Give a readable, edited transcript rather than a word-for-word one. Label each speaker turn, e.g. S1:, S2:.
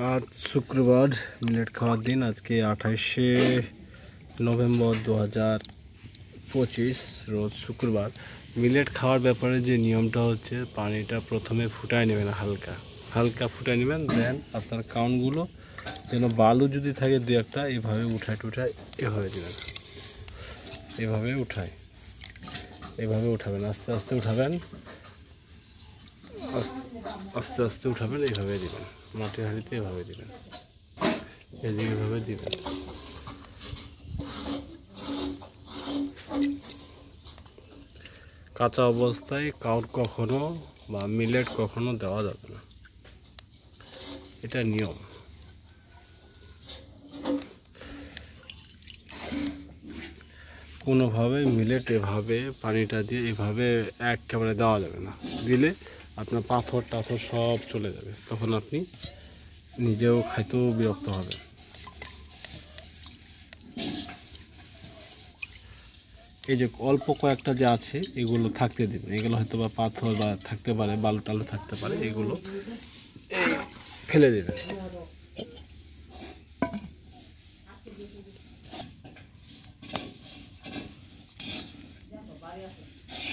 S1: আজ শুক্রবার মিলেট খাওয়ার দিন। আজকে 28শে নভেম্বর 2025 রোজ শুক্রবার। মিলেট খাওয়ার ব্যাপারে যে নিয়মটা হচ্ছে, পানিটা প্রথমে ফুটায় নেবেন, হালকা হালকা ফুটায় নেবেন। দেন আপনার কাউনগুলো যেন বালু যদি থাকে দু একটা, এভাবে উঠায় এভাবে দেবেন, এভাবে উঠাবেন, আস্তে আস্তে উঠাবেন, আস্তে আস্তে উঠাবেন, এইভাবে দিবেন, মাটির হাঁড়িতে এভাবে দিবেন, এদিকে এভাবে দিবেন। কাঁচা অবস্থায় কাউট কখনো বা মিলেট কখনো দেওয়া যাবে না, এটা নিয়ম। কোনোভাবে মিলেট এভাবে পানিটা দিয়ে এভাবে একেবারে দেওয়া যাবে না, দিলে আপনার পাথর টাথর সব চলে যাবে, তখন আপনি নিজেও খাইতেও বিরক্ত হবেন। এই যে অল্প কয়েকটা যে আছে এগুলো থাকতে দিন, এগুলো হয়তো বা পাথর বা থাকতে পারে, বালু টালু থাকতে পারে, এগুলো ফেলে দেবেন।